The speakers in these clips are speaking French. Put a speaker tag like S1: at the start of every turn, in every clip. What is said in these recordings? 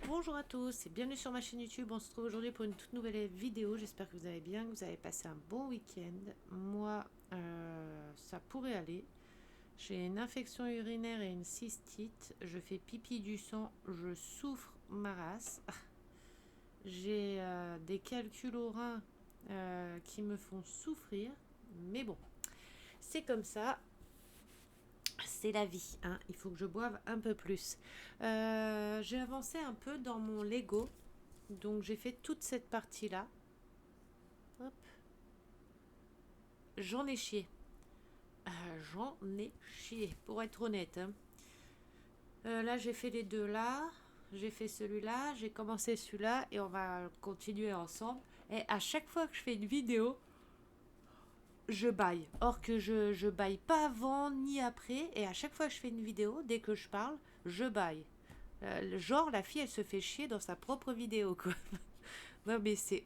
S1: Bonjour à tous et bienvenue sur ma chaîne YouTube. On se retrouve aujourd'hui pour une toute nouvelle vidéo. J'espère que vous allez bien, que vous avez passé un bon week-end. Moi, ça pourrait aller. J'ai une infection urinaire et une cystite. Je fais pipi du sang. Je souffre ma race. J'ai des calculs au rein qui me font souffrir. Mais bon, c'est comme ça. C'est la vie, hein. Il faut que je boive un peu plus. J'ai avancé un peu dans mon Lego. Donc j'ai fait toute cette partie-là. Hop. J'en ai chié. J'en ai chié, pour être honnête, hein. Là, j'ai fait les deux là. J'ai fait celui-là. J'ai commencé celui-là. Et on va continuer ensemble. Et à chaque fois que je fais une vidéo, je baille. Or que je baille pas avant ni après. Et à chaque fois que je fais une vidéo, dès que je parle, je baille. Genre, la fille, elle se fait chier dans sa propre vidéo, quoi. Non, mais c'est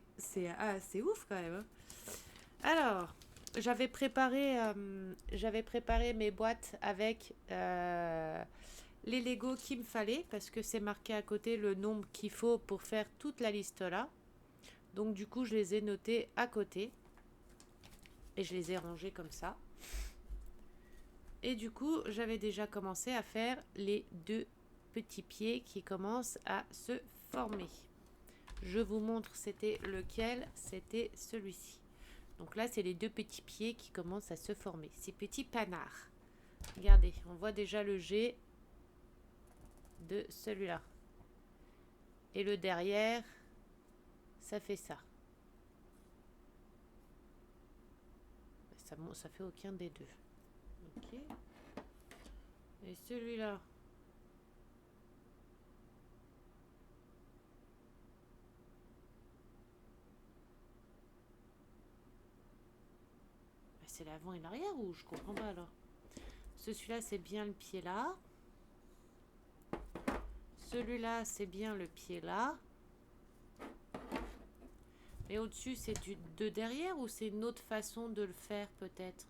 S1: ouf quand même, hein. Alors, j'avais préparé mes boîtes avec les Lego qu'il me fallait parce que c'est marqué à côté le nombre qu'il faut pour faire toute la liste là. Donc du coup, je les ai notés à côté et je les ai rangés comme ça. Et du coup, j'avais déjà commencé à faire les deux petits pieds qui commencent à se former. Je vous montre c'était lequel, c'était celui-ci. Donc là, c'est les deux petits pieds qui commencent à se former. Ces petits panards. Regardez, on voit déjà le G de celui-là. Et le derrière, ça fait ça. Ça fait aucun des deux. Ok. Et celui-là. C'est l'avant et l'arrière ou je comprends pas alors. Celui-là, c'est bien le pied là. Celui-là, c'est bien le pied là. Mais au-dessus, c'est du de derrière ou c'est une autre façon de le faire peut-être.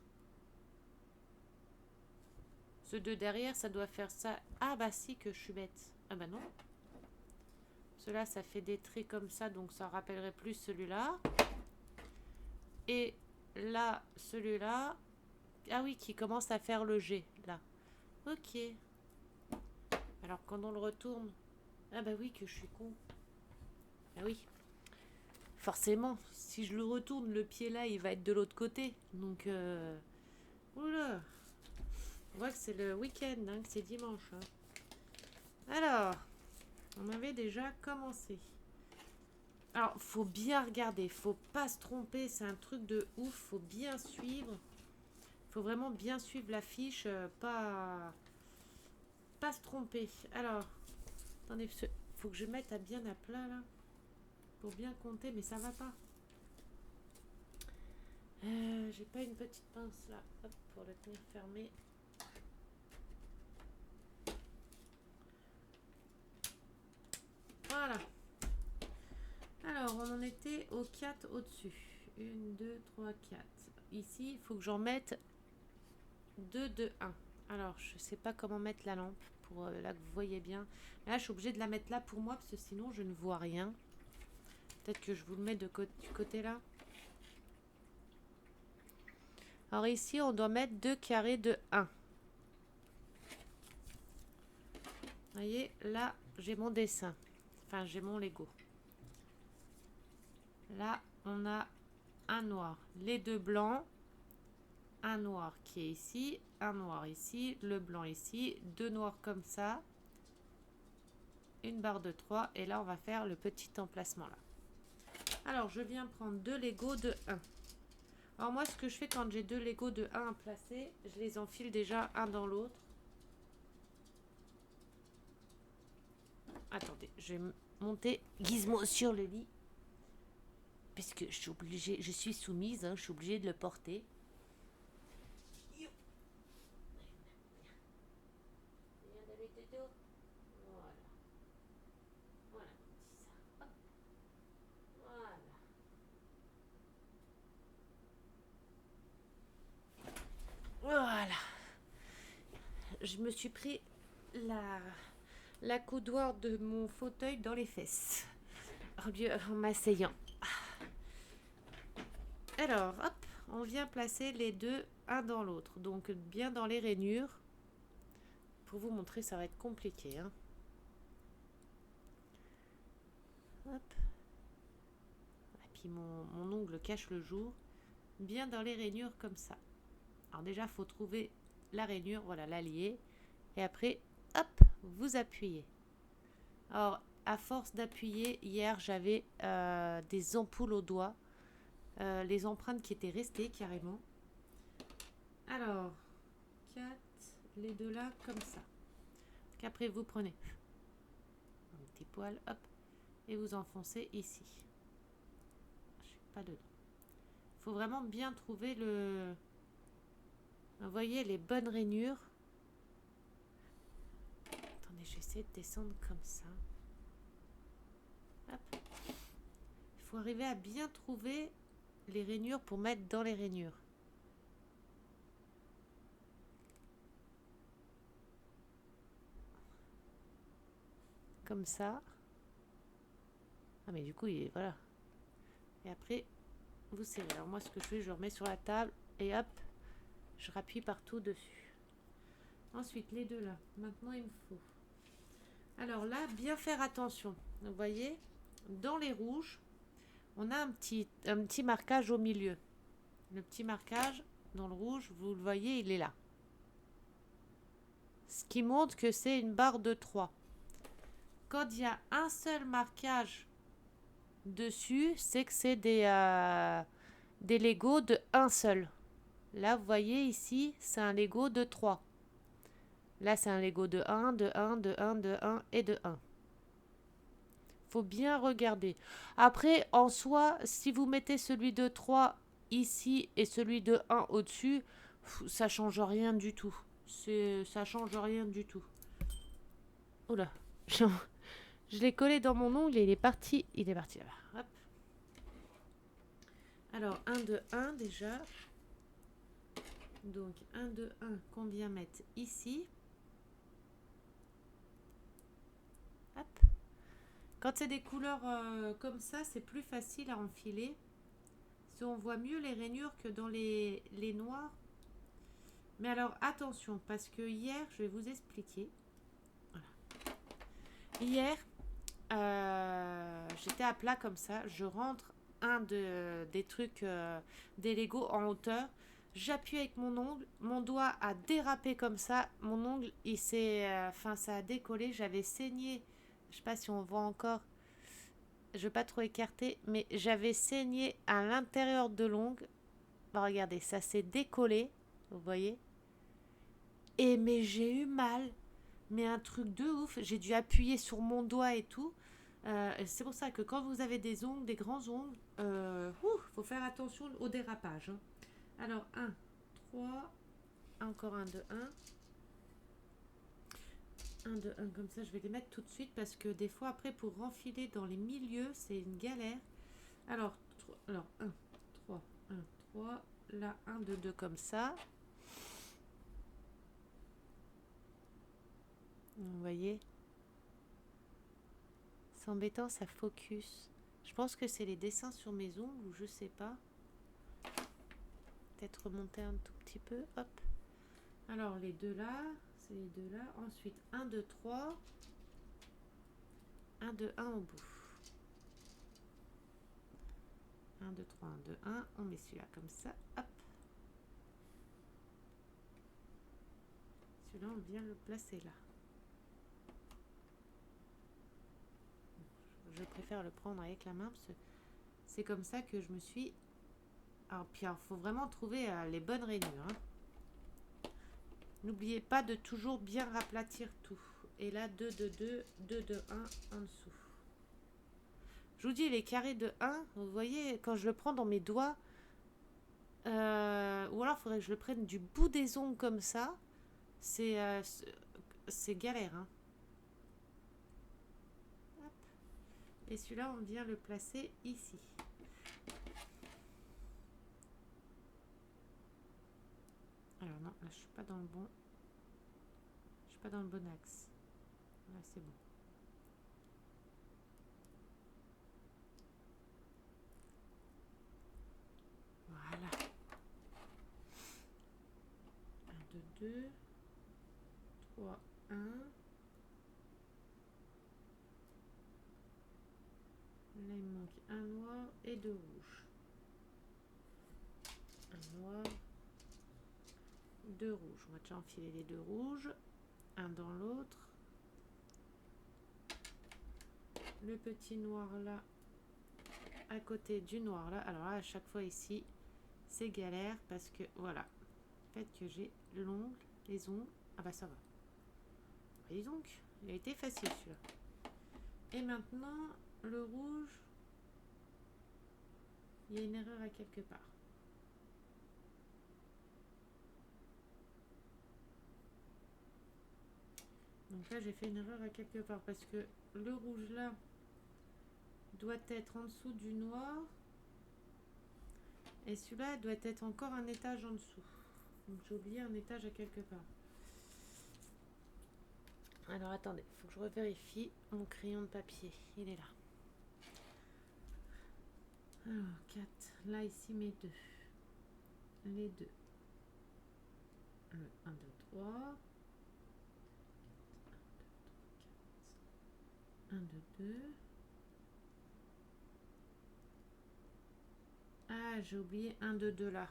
S1: Ce de derrière, ça doit faire ça. Ah bah si, que je suis bête. Ah bah non. Cela, ça fait des traits comme ça, donc ça rappellerait plus celui-là. Et là, celui-là. Ah oui, qui commence à faire le G, là. Ok. Alors quand on le retourne. Ah bah oui, que je suis con. Ah oui. Forcément, si je le retourne, le pied là, il va être de l'autre côté. Donc, oula. On voit que c'est le week-end, hein, que c'est dimanche, hein. Alors, on avait déjà commencé. Alors, faut bien regarder, faut pas se tromper, c'est un truc de ouf, faut bien suivre. Faut vraiment bien suivre la fiche, pas se tromper. Alors, attendez, faut que je mette à bien à plat là, pour bien compter, mais ça va pas. J'ai pas une petite pince là, hop, pour le tenir fermé. Voilà. Alors, on en était au 4 au-dessus. 1, 2, 3, 4. Ici, il faut que j'en mette 2, 2, 1. Alors, je sais pas comment mettre la lampe pour là que vous voyez bien. Là, je suis obligée de la mettre là pour moi parce que sinon, je ne vois rien. Peut-être que je vous le mets du côté là. Alors ici, on doit mettre 2 carrés de 1. Vous voyez, là, j'ai mon dessin. Enfin, j'ai mon Lego. Là, on a un noir. Les deux blancs. Un noir qui est ici. Un noir ici. Le blanc ici. Deux noirs comme ça. Une barre de 3. Et là, on va faire le petit emplacement là. Alors, je viens prendre deux Lego de 1. Alors moi, ce que je fais quand j'ai deux Lego de 1 placés, je les enfile déjà un dans l'autre. Attendez, je vais monter Gizmo sur le lit. Parce que je suis obligée, je suis soumise, hein, je suis obligée de le porter. Voilà. Voilà, ça. Voilà. Voilà. Je me suis pris la, la coudoir de mon fauteuil dans les fesses. En m'asseyant. Alors, hop, on vient placer les deux un dans l'autre. Donc, bien dans les rainures. Pour vous montrer, ça va être compliqué. Hein. Hop. Et puis, mon ongle cache le jour. Bien dans les rainures comme ça. Alors déjà, il faut trouver la rainure, voilà, la lier. Et après, hop, vous appuyez. Alors, à force d'appuyer, hier, j'avais des ampoules au doigt. Les empreintes qui étaient restées carrément. Alors, 4, les deux là, comme ça. Qu'après, vous prenez un petit poil, hop, et vous enfoncez ici. Je suis pas dedans. Il faut vraiment bien trouver le... Vous voyez les bonnes rainures. Attendez, j'essaie de descendre comme ça. Hop. Il faut arriver à bien trouver les rainures pour mettre dans les rainures. Comme ça. Ah mais du coup, voilà. Et après, vous serrez. Alors moi, ce que je fais, je le remets sur la table et hop, je rappuie partout dessus. Ensuite, les deux là. Maintenant, il me faut. Alors là, bien faire attention. Vous voyez, dans les rouges, on a un petit marquage au milieu. Le petit marquage dans le rouge, vous le voyez, il est là. Ce qui montre que c'est une barre de 3. Quand il y a un seul marquage dessus, c'est que c'est des Lego de un seul. Là, vous voyez ici, c'est un Lego de 3. Là, c'est un Lego de 1, de 1, de 1, de 1 et de 1. Faut bien regarder. Après, en soi, si vous mettez celui de 3 ici et celui de 1 au-dessus, ça change rien du tout. Ça change rien du tout. Oula, je l'ai collé dans mon ongle et il est parti là-bas. Hop. Alors, 1 de 1 déjà. Donc, 1 de 1 qu'on vient mettre ici. Hop. Quand c'est des couleurs comme ça, c'est plus facile à enfiler. Si on voit mieux les rainures que dans les noirs. Mais alors, attention, parce que hier, je vais vous expliquer. Voilà. Hier, j'étais à plat comme ça. Je rentre des trucs, des Lego en hauteur. J'appuie avec mon ongle. Mon doigt a dérapé comme ça. Mon ongle, ça a décollé. J'avais saigné. Je sais pas si on voit encore. Je ne vais pas trop écarter, mais j'avais saigné à l'intérieur de l'ongle. Bah, regardez, ça s'est décollé. Vous voyez? Mais j'ai eu mal. Mais un truc de ouf. J'ai dû appuyer sur mon doigt et tout. C'est pour ça que quand vous avez des ongles, des grands ongles, faut faire attention au dérapage. Hein. Alors, 1, 3, encore un de 1. Un de 1 comme ça, je vais les mettre tout de suite parce que des fois, après, pour renfiler dans les milieux, c'est une galère. Alors 1, 3, 1, 3. Là, 1 de 2 comme ça. Vous voyez? C'est embêtant, ça focus. Je pense que c'est les dessins sur mes ongles ou je sais pas. Peut-être remonter un tout petit peu. Hop. Alors, les deux là, c'est les deux là. Ensuite, 1, 2, 3. 1, 2, 1 au bout. 1, 2, 3, 1, 2, 1. On met celui-là comme ça. Hop. Celui-là, on vient le placer là. Je préfère le prendre avec la main parce que c'est comme ça que je me suis... Alors, puis, il faut vraiment trouver les bonnes rainures. Hein. N'oubliez pas de toujours bien raplatir tout. Et là, 2 de 2, 2 de 1 en dessous. Je vous dis, les carrés de 1, vous voyez, quand je le prends dans mes doigts, ou alors il faudrait que je le prenne du bout des ongles comme ça. C'est galère. Hein. Hop. Et celui-là, on vient le placer ici. Alors non, là, je suis pas dans le bon. Je suis pas dans le bon axe. Là, c'est bon. Voilà. 1, 2, 2. 3, 1. Là, il me manque un noir et 2 rouges. Un noir, 2 rouges. On va déjà enfiler les 2 rouges. Un dans l'autre. Le petit noir là, à côté du noir là. Alors là, à chaque fois ici, c'est galère parce que voilà. Le fait que j'ai l'ongle, les ongles. Ah bah ça va. Dis donc, il a été facile celui-là. Et maintenant, le rouge, il y a une erreur à quelque part. Donc là, j'ai fait une erreur à quelque part parce que le rouge là doit être en dessous du noir. Et celui-là doit être encore un étage en dessous. Donc j'ai oublié un étage à quelque part. Alors attendez, il faut que je revérifie mon crayon de papier. Il est là. Alors 4. Là ici mes 2. Les 2. Le 1, 2, 3. 1, 2, 2. Ah, j'ai oublié 1, 2, 2 là.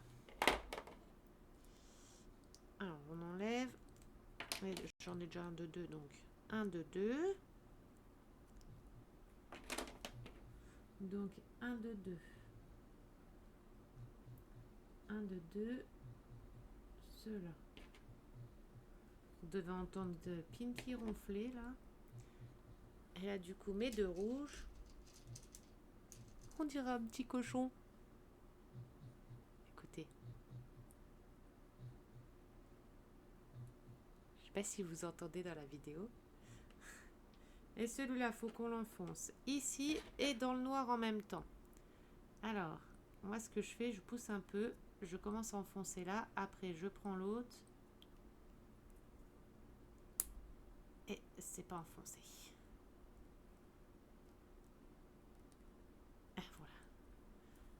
S1: Alors, on enlève. J'en ai déjà 1, 2, 2, donc 1, 2, 2. Donc 1, 2, 2. 1, 2, 2. Ceux-là. Vous devez entendre de Pinky ronfler là. Et là, du coup, mes 2 rouges. On dirait un petit cochon. Écoutez. Je sais pas si vous entendez dans la vidéo. Et celui-là, faut qu'on l'enfonce ici et dans le noir en même temps. Alors, moi, ce que je fais, je pousse un peu. Je commence à enfoncer là. Après, je prends l'autre. Et c'est pas enfoncé.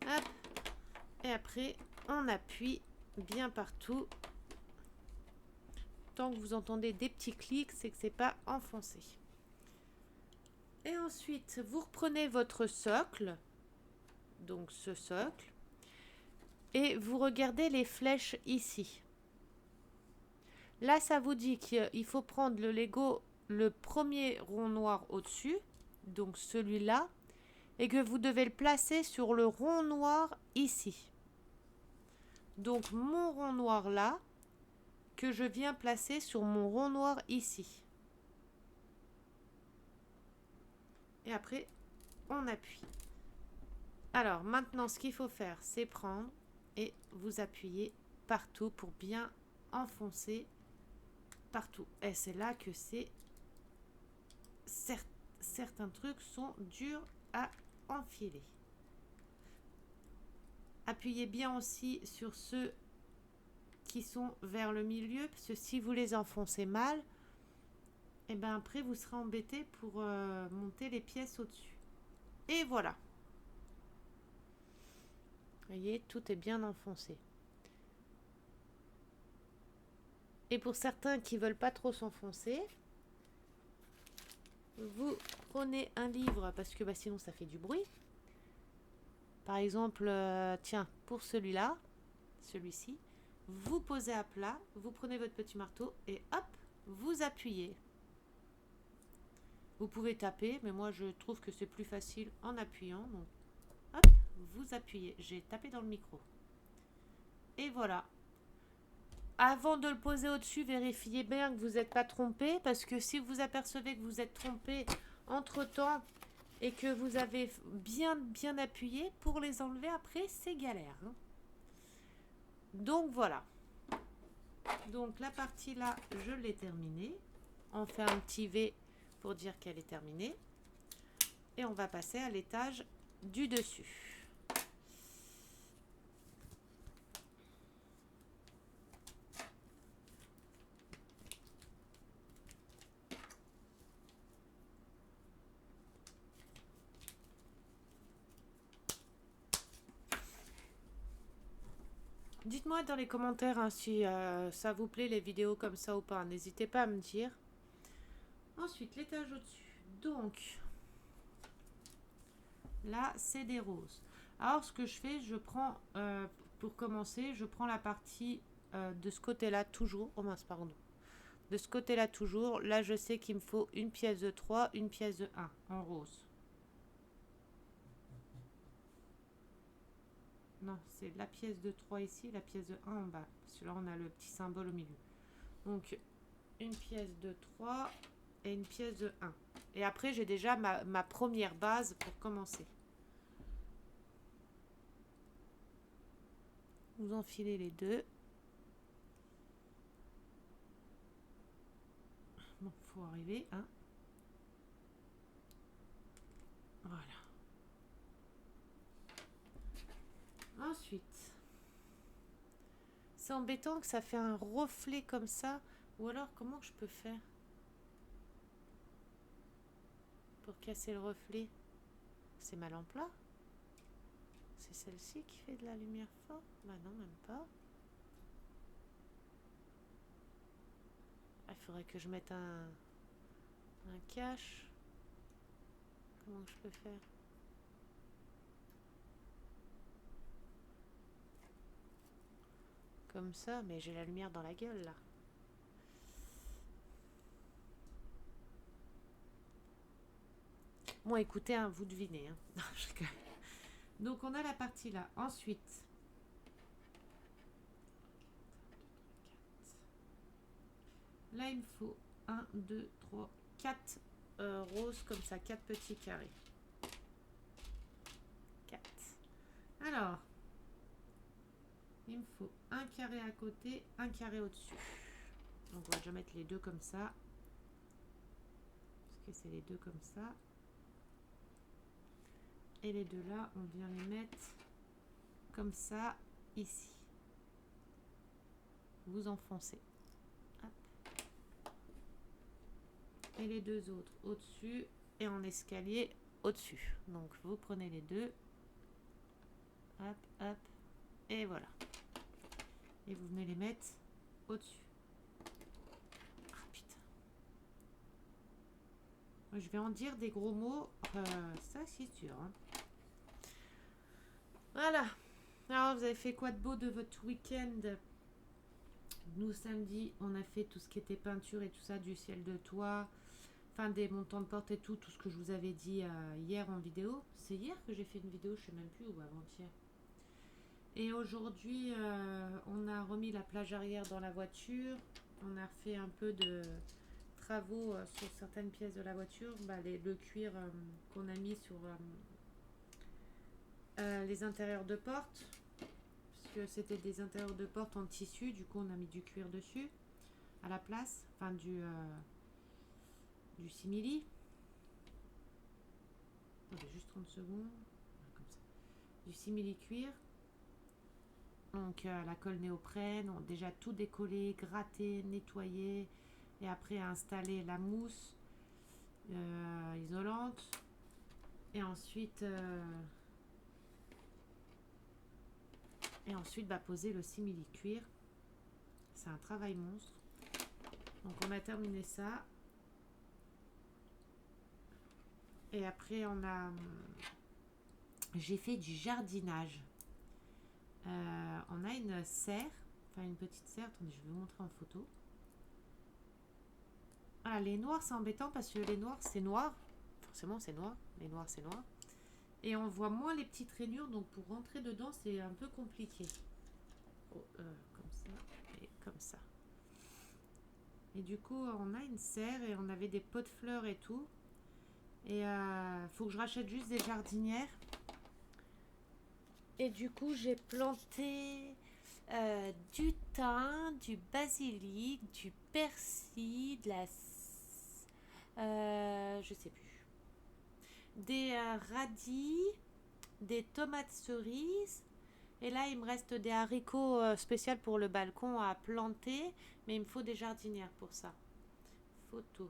S1: Voilà. Hop. Et après, on appuie bien partout. Tant que vous entendez des petits clics, c'est que c'est pas enfoncé. Et ensuite, vous reprenez votre socle. Donc ce socle. Et vous regardez les flèches ici. Là, ça vous dit qu'il faut prendre le Lego, le premier rond noir au-dessus, donc celui-là, et que vous devez le placer sur le rond noir ici. Donc mon rond noir là, que je viens placer sur mon rond noir ici. Et après, on appuie. Alors maintenant, ce qu'il faut faire, c'est prendre et vous appuyer partout pour bien enfoncer partout. Et c'est là que c'est certains trucs sont durs à enfiler. Appuyez bien aussi sur ceux qui sont vers le milieu, parce que si vous les enfoncez mal, et ben après vous serez embêté pour monter les pièces au-dessus. Et voilà. Vous voyez, tout est bien enfoncé. Et pour certains qui veulent pas trop s'enfoncer, vous prenez un livre parce que sinon ça fait du bruit. Par exemple, tiens, pour celui-là, celui-ci, vous posez à plat, vous prenez votre petit marteau et hop, vous appuyez. Vous pouvez taper, mais moi je trouve que c'est plus facile en appuyant. Donc, hop, vous appuyez. J'ai tapé dans le micro. Et voilà. Avant de le poser au-dessus, vérifiez bien que vous n'êtes pas trompé, parce que si vous apercevez que vous êtes trompé entre-temps et que vous avez bien appuyé, pour les enlever après, c'est galère. Hein. Donc voilà. Donc la partie là, je l'ai terminée. On fait un petit V pour dire qu'elle est terminée. Et on va passer à l'étage du dessus. Dites-moi dans les commentaires hein, si ça vous plaît les vidéos comme ça ou pas. N'hésitez pas à me dire. Ensuite, l'étage au-dessus. Donc, là, c'est des roses. Alors, ce que je fais, je prends, pour commencer, je prends la partie de ce côté-là toujours. Oh mince, pardon. De ce côté-là toujours. Là, je sais qu'il me faut une pièce de 3, une pièce de 1 en rose. Non, c'est la pièce de 3 ici, la pièce de 1 en bas. Parce que là, on a le petit symbole au milieu. Donc, une pièce de 3 et une pièce de 1. Et après, j'ai déjà ma première base pour commencer. Vous enfilez les deux. Bon, faut arriver, hein. Voilà. Ensuite, c'est embêtant que ça fait un reflet comme ça. Ou alors, comment je peux faire pour casser le reflet? C'est ma lampe là? C'est celle-ci qui fait de la lumière forte? Bah non, même pas. Il faudrait que je mette un cache. Comment je peux faire? Comme ça, mais j'ai la lumière dans la gueule là. Bon, écoutez, hein, vous devinez. Hein. Donc, on a la partie là. Ensuite, là, il me faut 1, 2, 3, 4 roses comme ça, 4 petits carrés. 4. Alors, il me faut un carré à côté, un carré au-dessus. Donc, on va déjà mettre les deux comme ça. Parce que c'est les deux comme ça. Et les deux là, on vient les mettre comme ça, ici. Vous enfoncez. Hop. Et les deux autres au-dessus et en escalier au-dessus. Donc vous prenez les deux. Hop, hop. Et voilà. Et vous venez les mettre au-dessus. Ah putain. Je vais en dire des gros mots. Ça c'est sûr. Hein. Voilà. Alors vous avez fait quoi de beau de votre week-end? Nous samedi, on a fait tout ce qui était peinture et tout ça, du ciel de toit, enfin des montants de porte et tout ce que je vous avais dit hier en vidéo. C'est hier que j'ai fait une vidéo, je sais même plus, ou avant-hier. Et aujourd'hui, on a remis la plage arrière dans la voiture. On a fait un peu de travaux sur certaines pièces de la voiture. Bah, le cuir qu'on a mis sur les intérieurs de porte. Parce que c'était des intérieurs de porte en tissu. Du coup, on a mis du cuir dessus à la place. Enfin, du simili. Attendez, juste 30 secondes. Comme ça. Du simili cuir. Donc la colle néoprène, on a déjà tout décollé, gratté, nettoyé et après installer la mousse isolante et ensuite bah, poser le simili cuir. C'est un travail monstre. Donc on a terminé ça et après j'ai fait du jardinage. On a une serre, enfin une petite serre, attendez, je vais vous montrer en photo. Ah, les noirs, c'est embêtant parce que les noirs, c'est noir. Forcément, c'est noir. Les noirs, c'est noir. Et on voit moins les petites rainures, donc pour rentrer dedans, c'est un peu compliqué. Oh, comme ça et comme ça. Et du coup, on a une serre et on avait des pots de fleurs et tout. Et faut que je rachète juste des jardinières. Et du coup, j'ai planté du thym, du basilic, du persil, de la... je sais plus. Des radis, des tomates cerises. Et là, il me reste des haricots spéciaux pour le balcon à planter. Mais il me faut des jardinières pour ça. Photo.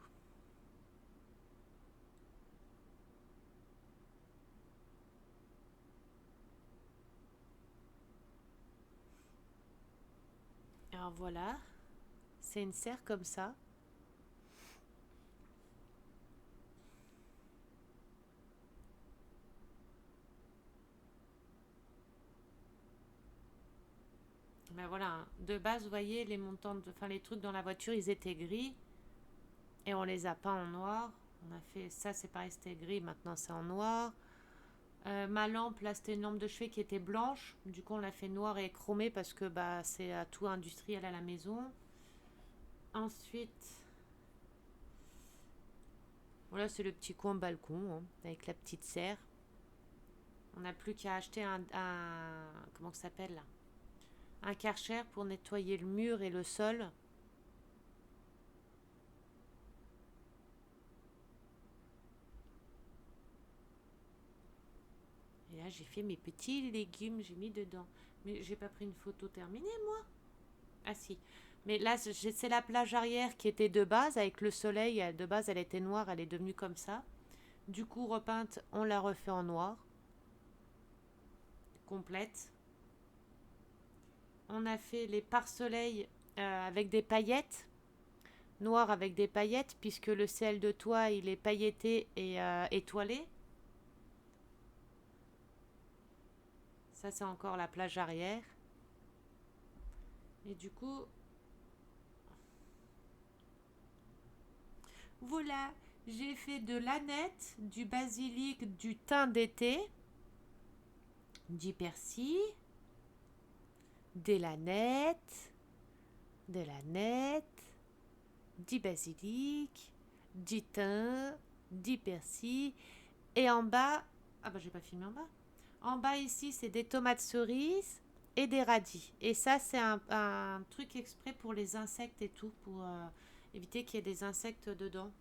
S1: Alors voilà, c'est une serre comme ça. Ben voilà, hein. De base, vous voyez, les montants, enfin les trucs dans la voiture, ils étaient gris et on les a pas en noir. On a fait ça, c'est pareil, c'était gris, maintenant c'est en noir. Ma lampe, là, c'était une lampe de chevet qui était blanche. Du coup, on l'a fait noire et chromée parce que bah, c'est à tout industriel à la maison. Ensuite, voilà, c'est le petit coin balcon hein, avec la petite serre. On n'a plus qu'à acheter comment ça s'appelle là, un Karcher pour nettoyer le mur et le sol. Et là, j'ai fait mes petits légumes, j'ai mis dedans. Mais j'ai pas pris une photo terminée, moi. Ah si. Mais là, c'est la plage arrière qui était de base, avec le soleil. De base, elle était noire, elle est devenue comme ça. Du coup, repeinte, on l'a refait en noir. Complète. On a fait les pare-soleil avec des paillettes. Noir avec des paillettes, puisque le ciel de toit, il est pailleté et étoilé. Ça, c'est encore la plage arrière. Et du coup, voilà, j'ai fait de l'aneth, du basilic, du thym d'été, du persil, de l'aneth, de l'aneth, du basilic, du thym, du persil. Et en bas, ah bah j'ai pas filmé en bas. En bas ici, c'est des tomates cerises et des radis. Et ça, c'est un truc exprès pour les insectes et tout, pour éviter qu'il y ait des insectes dedans.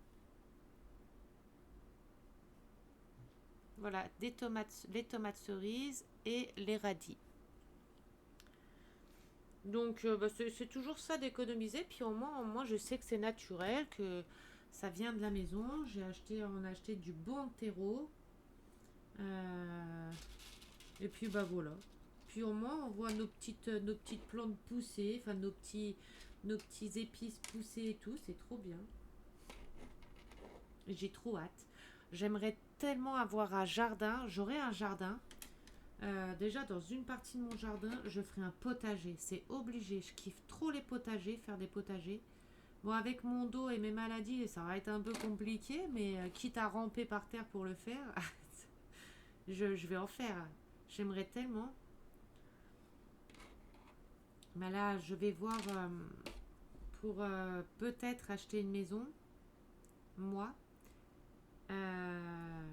S1: Voilà, les tomates cerises et les radis. Donc, bah, c'est toujours ça d'économiser. Puis au moins, je sais que c'est naturel, que ça vient de la maison. On a acheté du bon terreau. Euh, et puis, bah voilà. Puis au moins, on voit nos petites plantes pousser, enfin nos petits épices pousser et tout. C'est trop bien. J'ai trop hâte. J'aimerais tellement avoir un jardin. J'aurais un jardin. Déjà, dans une partie de mon jardin, je ferai un potager. C'est obligé. Je kiffe trop les potagers, faire des potagers. Bon, avec mon dos et mes maladies, ça va être un peu compliqué, mais quitte à ramper par terre pour le faire, je vais en faire. J'aimerais tellement. Mais là, je vais voir pour peut-être acheter une maison, moi. Euh,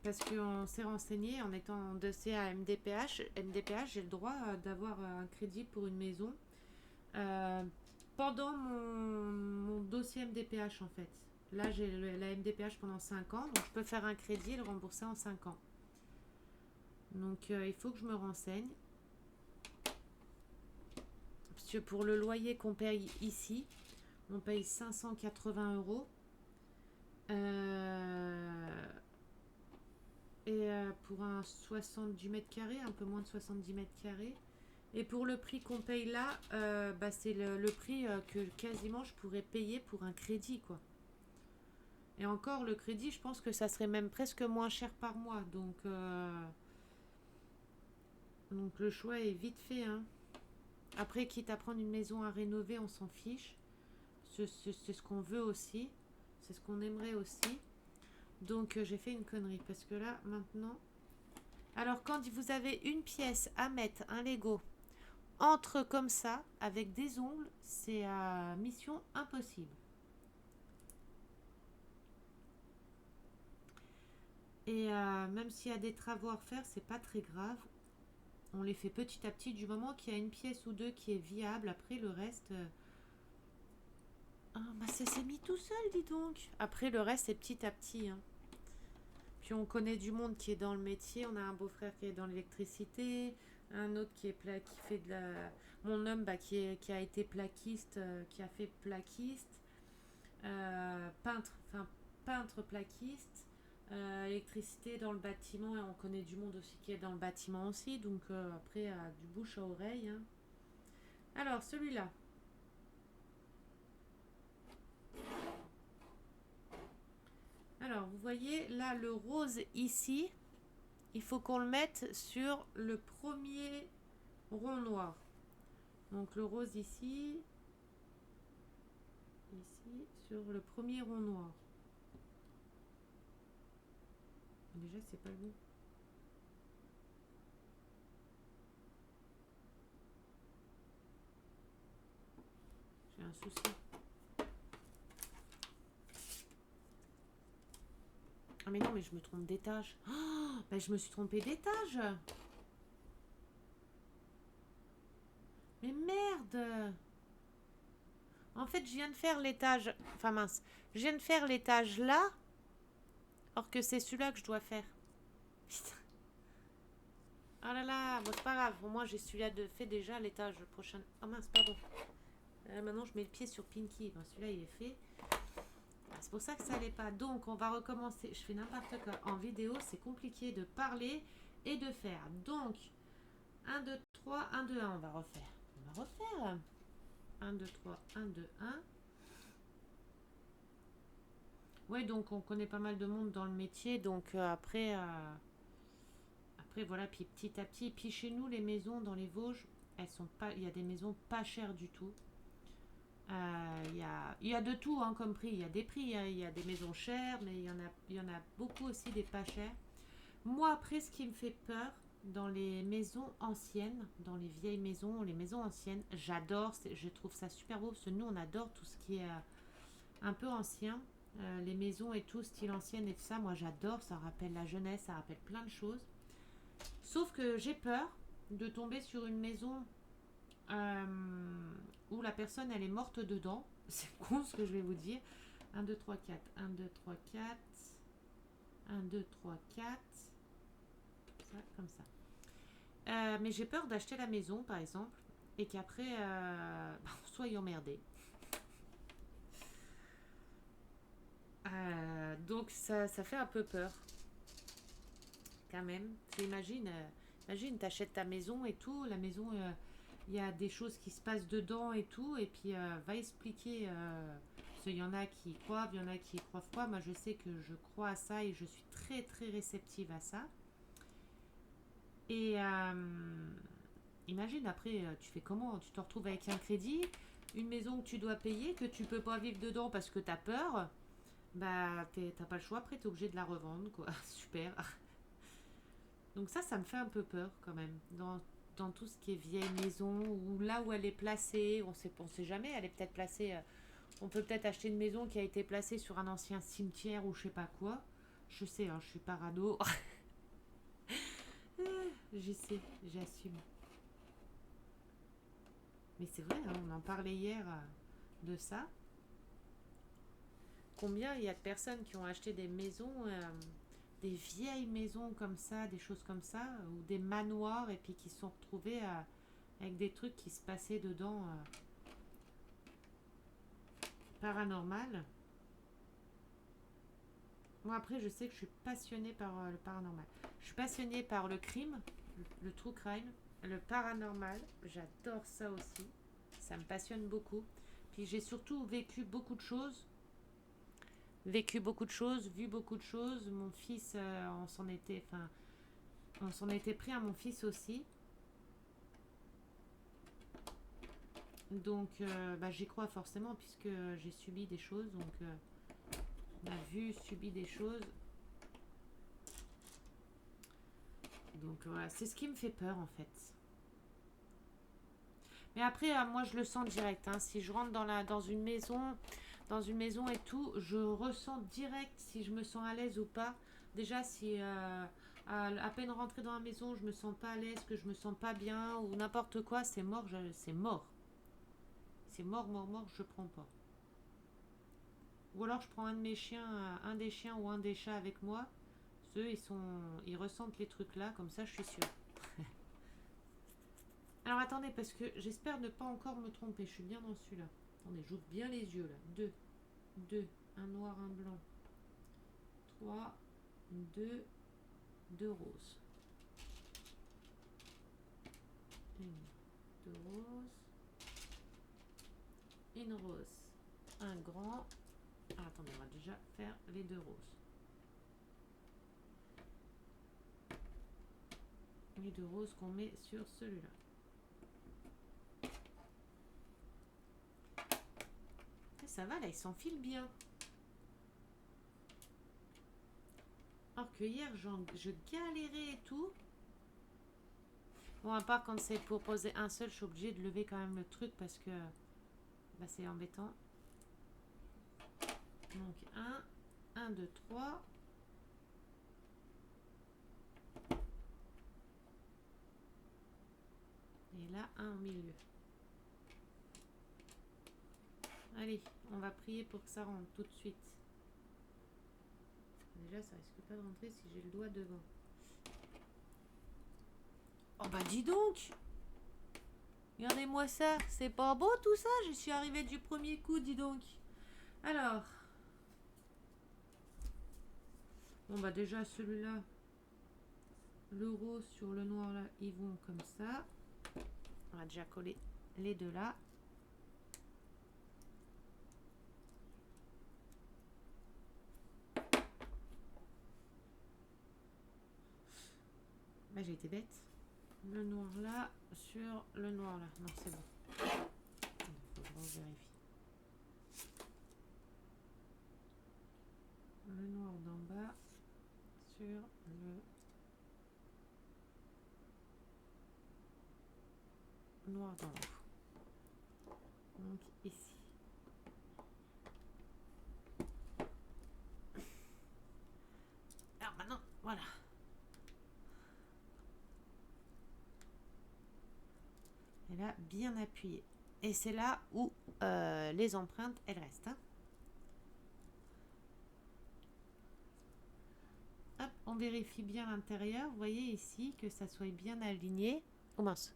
S1: Parce qu'on s'est renseigné en étant dossier à MDPH. MDPH, j'ai le droit d'avoir un crédit pour une maison euh, pendant mon dossier MDPH en fait. Là, j'ai la MDPH pendant 5 ans, donc je peux faire un crédit et le rembourser en 5 ans. Donc il faut que je me renseigne. Parce que pour le loyer qu'on paye ici, on paye 580 €. Euh, et pour un 70 mètres carrés, un peu moins de 70 mètres carrés. Et pour le prix qu'on paye là, bah c'est le prix que quasiment je pourrais payer pour un crédit, quoi. Et encore, le crédit, je pense que ça serait même presque moins cher par mois. Donc le choix est vite fait, hein. Après, quitte à prendre une maison à rénover, on s'en fiche. C'est ce qu'on veut aussi. C'est ce qu'on aimerait aussi. Donc j'ai fait une connerie. Parce que là, maintenant... Alors quand vous avez une pièce à mettre, un Lego, entre comme ça, avec des ongles, c'est mission impossible. Et même s'il y a des travaux à faire, c'est pas très grave. On les fait petit à petit. Du moment qu'il y a une pièce ou deux qui est viable, après le reste... Ah, bah ça s'est mis tout seul, dis donc. Après le reste, c'est petit à petit, hein. Puis on connaît du monde qui est dans le métier. On a un beau-frère qui est dans l'électricité, un autre qui fait de la... Mon homme bah, qui a été plaquiste, qui a fait plaquiste, peintre plaquiste, électricité dans le bâtiment, et on connaît du monde aussi qui est dans le bâtiment aussi. Donc après, du bouche à oreille, hein. Alors, celui-là. Alors, vous voyez, là, le rose ici, il faut qu'on le mette sur le premier rond noir. Donc, le rose ici, sur le premier rond noir. Déjà, c'est pas le bon. J'ai un souci. Ah mais non, mais je me trompe d'étage. Oh, bah je me suis trompée d'étage. Mais merde. En fait, je viens de faire l'étage... Enfin mince. Je viens de faire l'étage là. Or que c'est celui-là que je dois faire. Putain. Oh là là. Bon, c'est pas grave. Au moins, j'ai celui-là de fait déjà l'étage prochain. Oh mince, pardon. Maintenant, je mets le pied sur Pinky. Bon, celui-là, il est fait. C'est pour ça que ça n'allait pas. Donc, on va recommencer. Je fais n'importe quoi. En vidéo, c'est compliqué de parler et de faire. Donc, 1, 2, 3, 1, 2, 1. On va refaire. On va refaire. 1, 2, 3, 1, 2, 1. Ouais, donc on connaît pas mal de monde dans le métier. Donc après, voilà. Puis petit à petit. Puis chez nous, les maisons dans les Vosges, elles sont pas. Il y a des maisons pas chères du tout. Il y a de tout hein, comme prix. Il y a des prix, hein. Il y a des maisons chères, mais il y en a beaucoup aussi des pas chères. Moi, après, ce qui me fait peur dans les maisons anciennes, dans les vieilles maisons, les maisons anciennes, j'adore, je trouve ça super beau parce que nous, on adore tout ce qui est un peu ancien. Les maisons et tout, style ancienne et tout ça, moi j'adore, ça rappelle la jeunesse, ça rappelle plein de choses. Sauf que j'ai peur de tomber sur une maison euh, où la personne elle est morte dedans. C'est con ce que je vais vous dire. 1, 2, 3, 4. 1, 2, 3, 4. 1, 2, 3, 4. Ça, comme ça. Mais j'ai peur d'acheter la maison, par exemple, et qu'après, on soit emmerdé. Donc ça fait un peu peur, quand même. Imagine, t'achètes ta maison et tout, la maison, il y a des choses qui se passent dedans et tout, et puis va expliquer. Parce qu'il y en a qui croient, il y en a qui y croient pas. Moi, je sais que je crois à ça et je suis très très réceptive à ça. Et imagine après, tu fais comment? Tu te retrouves avec un crédit, une maison que tu dois payer, que tu peux pas vivre dedans parce que t'as peur. Bah, t'as pas le choix, après t'es obligé de la revendre, quoi. Super. Donc ça me fait un peu peur quand même. Dans tout ce qui est vieille maison, ou là où elle est placée, on sait jamais, elle est peut-être placée. On peut peut-être acheter une maison qui a été placée sur un ancien cimetière ou je sais pas quoi. Je sais, hein, je suis parano. J'y sais, j'assume. Mais c'est vrai, hein, on en parlait hier de ça. Combien il y a de personnes qui ont acheté des maisons, des vieilles maisons comme ça, des choses comme ça, ou des manoirs, et puis qui se sont retrouvés avec des trucs qui se passaient dedans paranormal. Moi après, je sais que je suis passionnée par le paranormal. Je suis passionnée par le crime, le true crime, le paranormal. J'adore ça aussi. Ça me passionne beaucoup. Puis j'ai surtout vécu beaucoup de choses, vu beaucoup de choses. Mon fils, on s'en était pris à mon fils aussi. Donc, j'y crois forcément puisque j'ai subi des choses. Donc, on a vu, subi des choses. Donc, voilà, c'est ce qui me fait peur en fait. Mais après, moi, je le sens direct. Hein. Si je rentre dans une maison et tout, je ressens direct si je me sens à l'aise ou pas. Déjà, si à peine rentrée dans la maison, je me sens pas à l'aise, que je me sens pas bien ou n'importe quoi, c'est mort, c'est mort. C'est mort, mort, mort, je prends pas. Ou alors je prends un de mes chiens, un des chiens ou un des chats avec moi. Ceux, ils ressentent les trucs là, comme ça, je suis sûre. Alors attendez, parce que j'espère ne pas encore me tromper. Je suis bien dans celui-là. Attendez, j'ouvre bien les yeux là. 2, 2, un noir, un blanc. 3, 2, 2 roses. 1, 2 roses. une rose. Un grand. Ah, attendez, on va déjà faire les deux roses. Les deux roses qu'on met sur celui-là. Et ça va, là, ils s'enfilent bien. Alors que hier, je galérais et tout. Bon, à part quand c'est pour poser un seul, je suis obligée de lever quand même le truc parce que bah, c'est embêtant. Donc 1, 2, 3. Et là, un au milieu. Allez, on va prier pour que ça rentre tout de suite. Déjà, ça risque pas de rentrer si j'ai le doigt devant. Oh bah dis donc! Regardez-moi ça, c'est pas beau tout ça? Je suis arrivée du premier coup, dis donc. Alors. Bon bah déjà celui-là, le rose sur le noir là, ils vont comme ça. On va déjà coller les deux là. Bah j'ai été bête. Le noir là sur le noir là. Non, c'est bon. Il faut que je vérifie. Le noir d'en bas sur le noir d'en haut. Donc ici. Alors maintenant, voilà. Et là, bien appuyé. Et c'est là où les empreintes, elles restent. Hein. Hop, on vérifie bien l'intérieur. Vous voyez ici que ça soit bien aligné. Oh mince.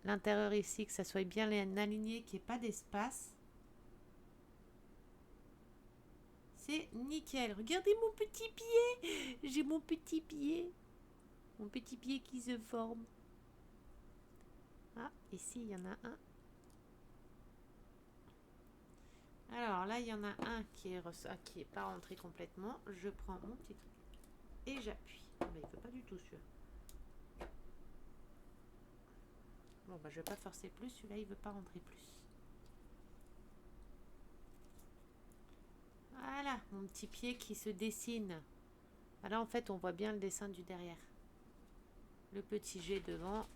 S1: L'intérieur ici, que ça soit bien aligné, qu'il n'y ait pas d'espace. C'est nickel. Regardez mon petit pied. J'ai mon petit pied. Mon petit pied qui se forme. Ah, ici, il y en a un. Alors là, il y en a un qui est pas rentré complètement. Je prends mon petit truc et j'appuie. Mais il ne veut pas du tout celui-là. Bon, bah, je vais pas forcer plus. Celui-là, il veut pas rentrer plus. Voilà, mon petit pied qui se dessine. Là, en fait, on voit bien le dessin du derrière. Le petit G devant.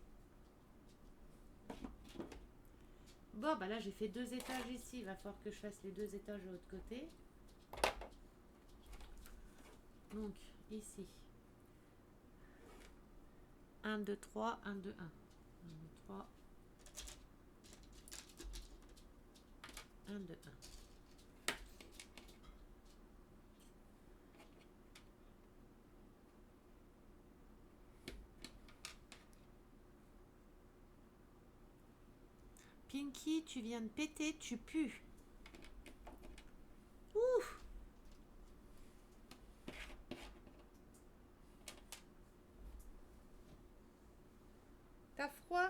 S1: Bon, bah là, j'ai fait 2 étages ici. Il va falloir que je fasse les 2 étages de l'autre côté. Donc, ici. 1, 2, 3, 1, 2, 1. 1, 2, 3. 1, 2, 1. Pinky, tu viens de péter, tu pues. Ouf! T'as froid?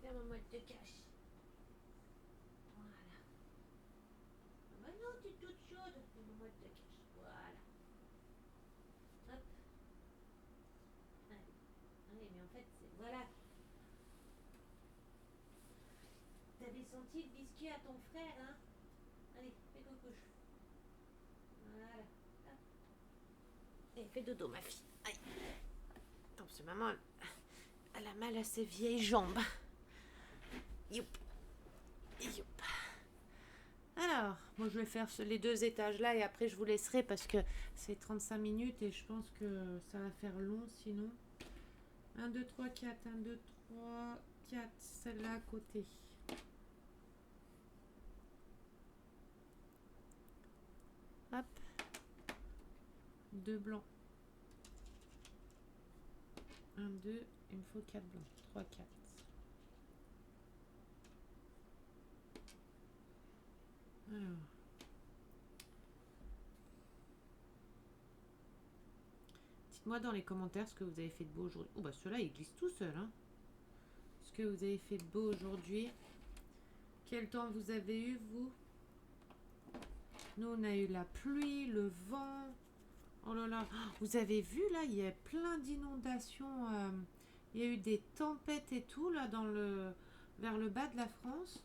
S1: Viens, maman, te cache. Voilà. Ah bah non, t'es toute chaude. Viens, maman, te cache. Voilà. Hop. Allez. Allez, mais en fait, c'est... Voilà. T'avais senti le biscuit à ton frère, hein? Allez, fais coucouche. Voilà. Hop. Et fais dodo, ma fille. Aïe. Attends, parce que maman, elle a mal à ses vieilles jambes. Youp. Youp. Alors, moi je vais faire les 2 étages là et après je vous laisserai parce que c'est 35 minutes et je pense que ça va faire long sinon. 1, 2, 3, 4. 1, 2, 3, 4. Celle-là à côté. Hop. 2 blancs. 1, 2. Il me faut 4 blancs. 3, 4. Alors. Dites-moi dans les commentaires ce que vous avez fait de beau aujourd'hui. Oh bah celui-là il glisse tout seul. Hein. Ce que vous avez fait de beau aujourd'hui. Quel temps vous avez eu, vous? Nous, on a eu la pluie, le vent. Oh là là. Vous avez vu, là, il y a plein d'inondations. Il y a eu des tempêtes et tout, là, vers le bas de la France.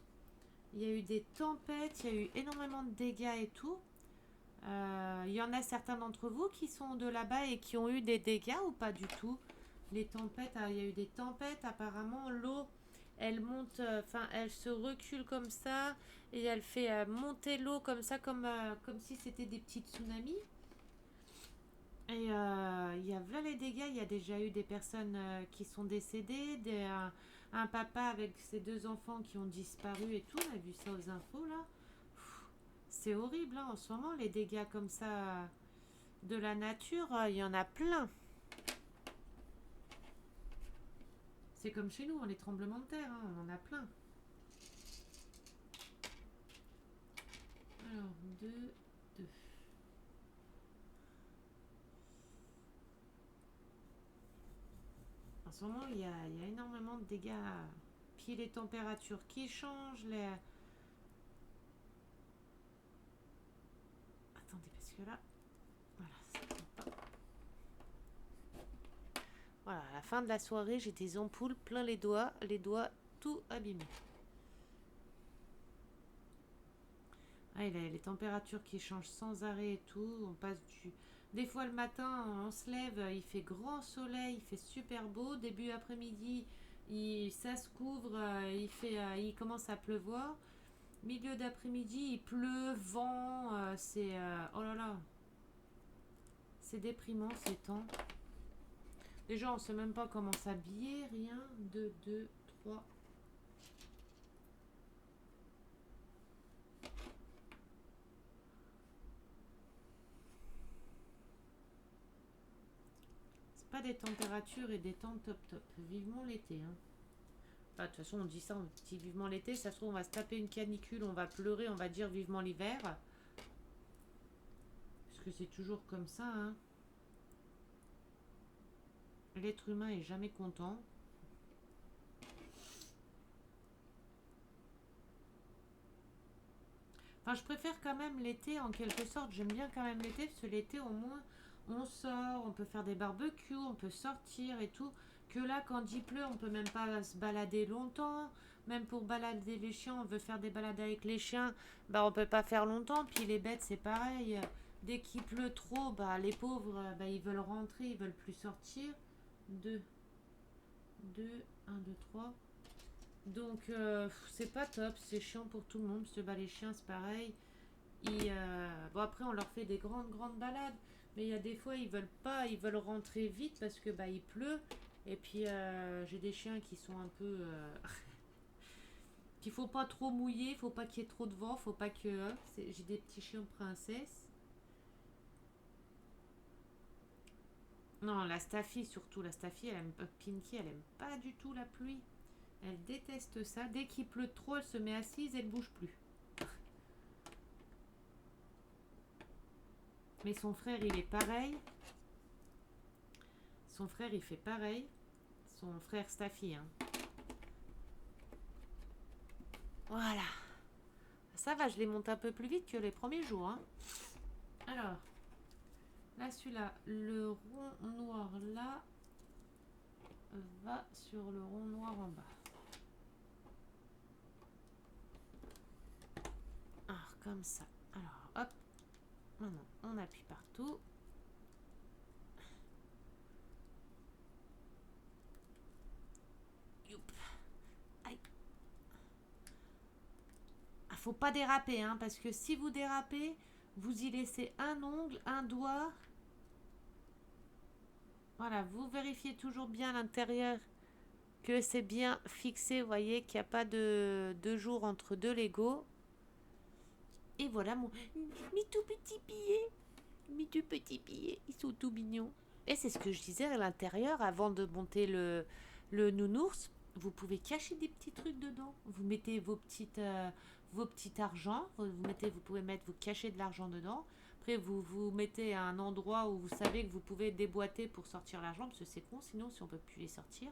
S1: Il y a eu des tempêtes, il y a eu énormément de dégâts et tout. Il y en a certains d'entre vous qui sont de là-bas et qui ont eu des dégâts ou pas du tout? Les tempêtes, il y a eu des tempêtes, apparemment l'eau, elle monte, enfin elle se recule comme ça et elle fait monter l'eau comme ça, comme si c'était des petits tsunamis. Et il y a là les dégâts, il y a déjà eu des personnes qui sont décédées, un papa avec ses 2 enfants qui ont disparu et tout, on a vu ça aux infos là. C'est horrible hein, en ce moment, les dégâts comme ça de la nature, il y en a plein. C'est comme chez nous, les tremblements de terre, hein, on en a plein. Alors, 2. En ce moment, il y a énormément de dégâts. Puis les températures qui changent. Attendez, parce que là... Voilà, ça prend pas. Voilà, à la fin de la soirée, j'ai des ampoules plein les doigts tout abîmés. Ah, il y a les températures qui changent sans arrêt et tout. On passe du... Des fois le matin, on se lève, il fait grand soleil, il fait super beau. Début après-midi, ça se couvre, il commence à pleuvoir. Milieu d'après-midi, il pleut, vent, oh là là, c'est déprimant ces temps. Déjà, on sait même pas comment s'habiller, rien. 2, 2, 3. C'est pas des températures et des temps top top. Vivement l'été, hein. Enfin, de toute façon, on dit ça, on dit vivement l'été. Ça se trouve, on va se taper une canicule, on va pleurer, on va dire vivement l'hiver. Parce que c'est toujours comme ça, hein. L'être humain est jamais content. Enfin, je préfère quand même l'été en quelque sorte. J'aime bien quand même l'été parce que l'été, au moins, on sort, on peut faire des barbecues, on peut sortir et tout. Que là, quand il pleut, on peut même pas se balader longtemps. Même pour balader les chiens, on veut faire des balades avec les chiens, bah on peut pas faire longtemps. Puis les bêtes, c'est pareil. Dès qu'il pleut trop, bah les pauvres, bah ils veulent rentrer, ils veulent plus sortir. 2, 2, 1, 2, 3. Donc c'est pas top, c'est chiant pour tout le monde, parce que bah, les chiens c'est pareil. Bon après on leur fait des grandes balades, mais il y a des fois ils veulent pas, ils veulent rentrer vite parce que bah il pleut. Et puis j'ai des chiens qui sont un peu... qu'il faut pas trop mouiller, faut pas qu'il y ait trop de vent, faut pas que... j'ai des petits chiens princesses. Non, la Staffy surtout, la Staffy, Pinky, elle aime pas du tout la pluie. Elle déteste ça. Dès qu'il pleut trop, elle se met assise, elle bouge plus. Mais son frère, il est pareil. Son frère, il fait pareil. Son frère Staffy. Hein. Voilà. Ça va, je les monte un peu plus vite que les premiers jours. Hein. Alors, là, celui-là, le rond noir là va sur le rond noir en bas. Alors, comme ça. Alors, hop. Maintenant, on appuie partout. Youp. Aïe. Ah, faut pas déraper, hein, parce que si vous dérapez, vous y laissez un ongle, un doigt. Voilà, vous vérifiez toujours bien à l'intérieur que c'est bien fixé. Vous voyez qu'il n'y a pas de jour entre deux Lego. Et voilà mes tout petits billets. Mes tout petits billets, ils sont tout mignons. Et c'est ce que je disais à l'intérieur avant de monter le nounours. Vous pouvez cacher des petits trucs dedans. Vous mettez vos petits argent. Vous pouvez vous cacher de l'argent dedans. Après, vous mettez à un endroit où vous savez que vous pouvez déboîter pour sortir l'argent, parce que c'est con, sinon, si on peut plus les sortir.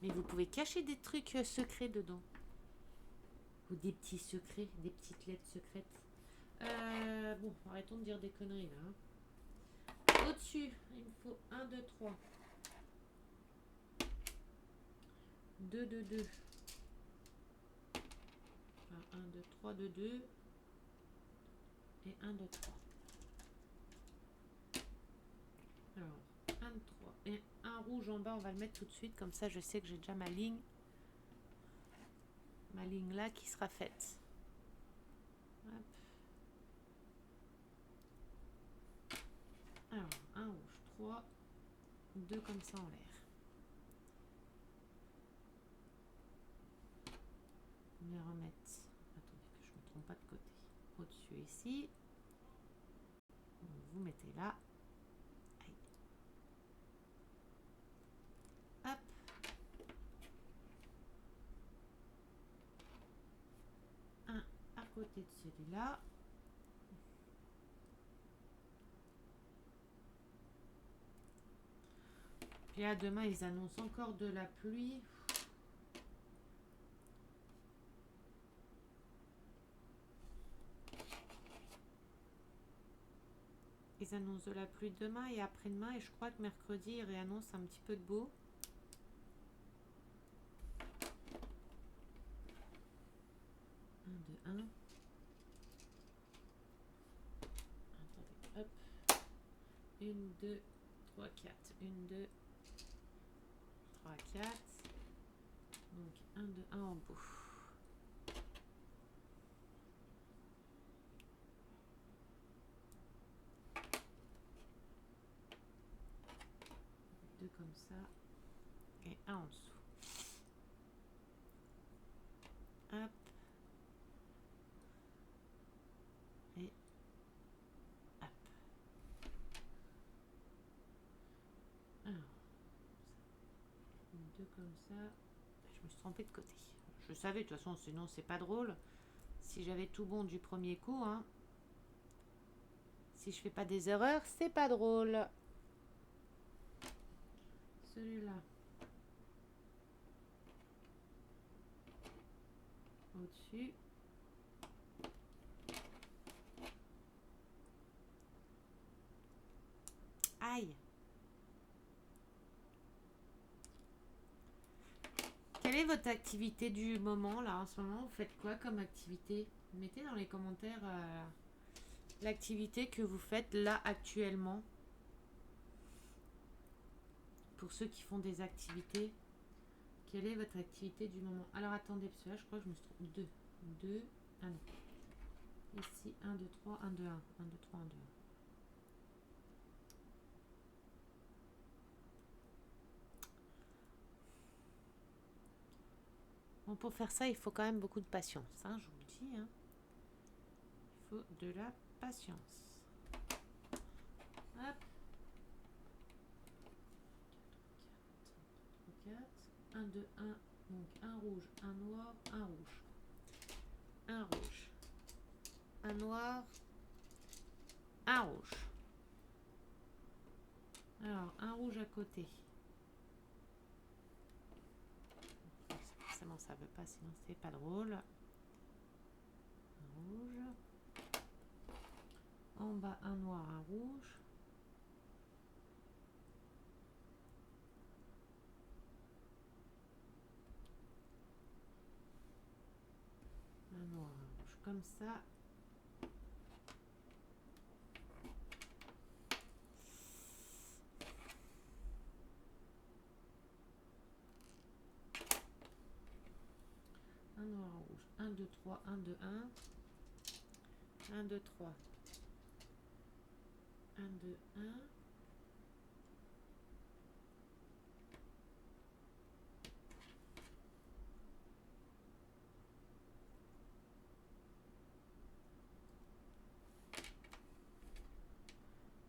S1: Mais vous pouvez cacher des trucs secrets dedans. Ou des petits secrets, des petites lettres secrètes. Bon, arrêtons de dire des conneries là. Hein. Au-dessus, il me faut 1, 2, 3. 2, 2, 2. Enfin, 1, 2, 3, 2, 2. Et 1, 2, 3. Alors, 1, 2, 3. Et un rouge en bas, on va le mettre tout de suite. Comme ça, je sais que j'ai déjà ma ligne. Ma ligne là qui sera faite. Hop. Alors, un rouge, 3. 2 comme ça en l'air. On va remettre. Attendez que je ne me trompe pas de côté. Au-dessus ici. Donc, vous mettez là. Hop. Un à côté de celui-là. Puis là, demain, ils annoncent encore de la pluie. Ils annoncent de la pluie demain et après-demain. Et je crois que mercredi, ils réannoncent un petit peu de beau. Un, deux, un. Attendez, hop. 1, 2, 3, 4. 1, 2, 3, 4. Donc 1, 2, 1 en bout. Deux comme ça. Et un en dessous. Hop. Et hop. Alors, deux comme ça. Je me suis trompée de côté. Je savais, de toute façon, sinon c'est pas drôle. Si j'avais tout bon du premier coup, hein. Si je fais pas des erreurs, c'est pas drôle. Celui-là. Au-dessus. Aïe. Quelle est votre activité du moment, là, en ce moment? Vous faites quoi comme activité? Mettez dans les commentaires l'activité que vous faites là, actuellement. Pour ceux qui font des activités, quelle est votre activité du moment? Alors, attendez, parce que là, je crois que je me suis trompée. 2. 2. Ah non. Ici, 1, 2, 3, 1, 2, 1. 1, 2, 3, 1, 2, 1. Bon, pour faire ça, il faut quand même beaucoup de patience, hein, je vous le dis. Hein. Il faut de la patience. Hop. 4. 1, 2, 1. Donc, un rouge, un noir, un rouge. Un rouge. Un noir. Un rouge. Alors, un rouge à côté. Forcément, ça ne veut pas, sinon c'est pas drôle. Un rouge. En bas, un noir, un rouge. Un noir, un rouge. Comme ça. Un noir, un rouge. 1, 2, 3, 1, 2, 1. 1, 2, 3. 1, 2, 1.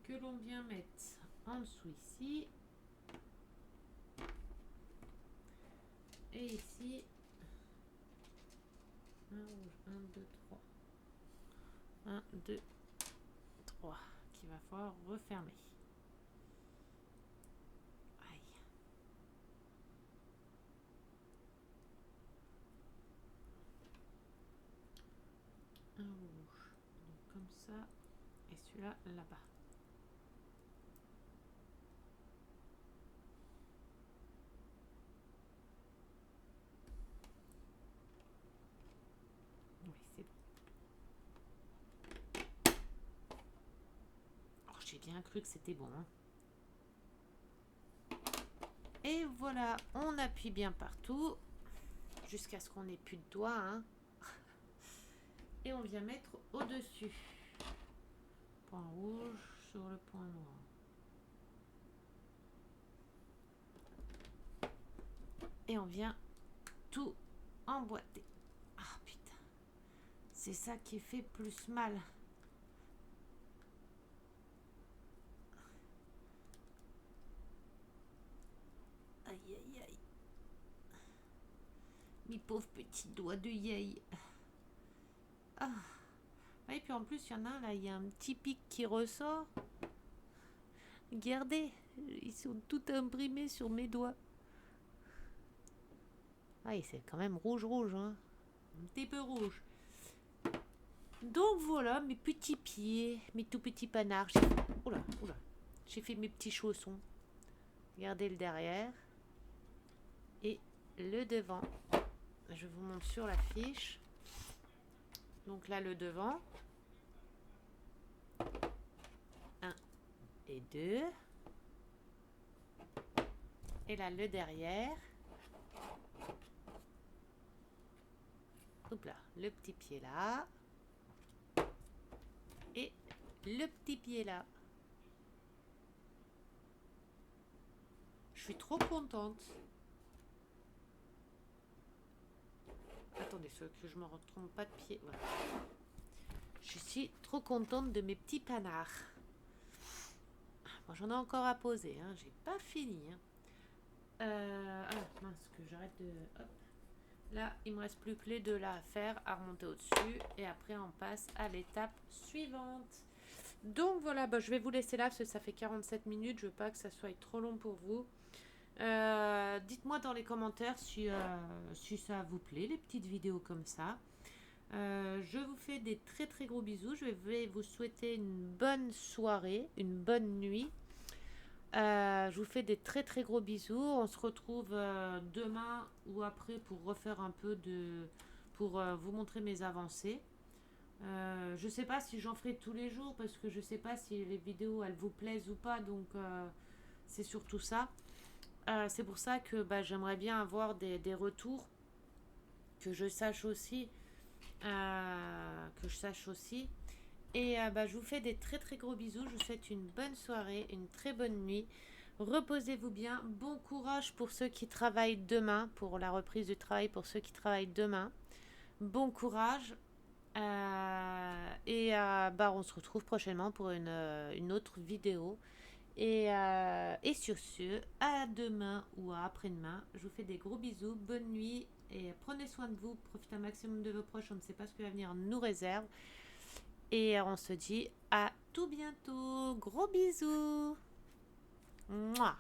S1: Que l'on vient mettre en dessous ici. Et ici, un rouge, 1, 2, 3. 1, 2, 3. Qu'il va falloir refermer. Aïe. ça. Et celui-là, là-bas. Oui, c'est bon. Oh, j'ai bien cru que c'était bon. Hein. Et voilà, on appuie bien partout. Jusqu'à ce qu'on n'ait plus de doigts. Hein. Et on vient mettre au-dessus. Point rouge sur le point noir. Et on vient tout emboîter. Ah putain. C'est ça qui fait plus mal. Aïe aïe aïe. Mes pauvres petits doigts de yay. Ah. Et puis en plus, il y en a un là, il y a un petit pic qui ressort. Regardez, ils sont tout imprimés sur mes doigts. Ah, c'est quand même rouge, hein. Un petit peu rouge. Donc voilà, mes petits pieds, mes tout petits panards. Oula, oula. J'ai fait mes petits chaussons. Regardez le derrière. Et le devant. Je vous montre sur la fiche. Donc là, le devant. 1 et 2. Et là, le derrière. Hop là, le petit pied là. Et le petit pied là. Je suis trop contente. Attendez, que je me retrouve pas de pied. Voilà. Je suis trop contente de mes petits panards. Bon, j'en ai encore à poser. Hein. J'ai pas fini. Hein. Ah mince, que j'arrête de... Hop. Là, il me reste plus que les deux là à faire, à remonter au-dessus. Et après, on passe à l'étape suivante. Donc voilà, bah, je vais vous laisser là parce que ça fait 47 minutes. Je veux pas que ça soit trop long pour vous. Dites-moi dans les commentaires si ça vous plaît, les petites vidéos comme ça. Je vous fais des très très gros bisous. Je vais vous souhaiter une bonne soirée, une bonne nuit. Je vous fais des très très gros bisous. On se retrouve demain ou après pour refaire un peu de... pour vous montrer mes avancées. Je sais pas si j'en ferai tous les jours parce que je sais pas si les vidéos elles vous plaisent ou pas. Donc c'est surtout ça. C'est pour ça que j'aimerais bien avoir des retours. Que je sache aussi. Et je vous fais des très très gros bisous. Je vous souhaite une bonne soirée, une très bonne nuit. Reposez-vous bien. Bon courage pour ceux qui travaillent demain, pour la reprise du travail pour ceux qui travaillent demain. Bon courage. On se retrouve prochainement pour une autre vidéo. Et sur ce, à demain ou à après-demain. Je vous fais des gros bisous. Bonne nuit. Et prenez soin de vous. Profitez un maximum de vos proches. On ne sait pas ce que l'avenir nous réserve. Et on se dit à tout bientôt. Gros bisous. Mouah.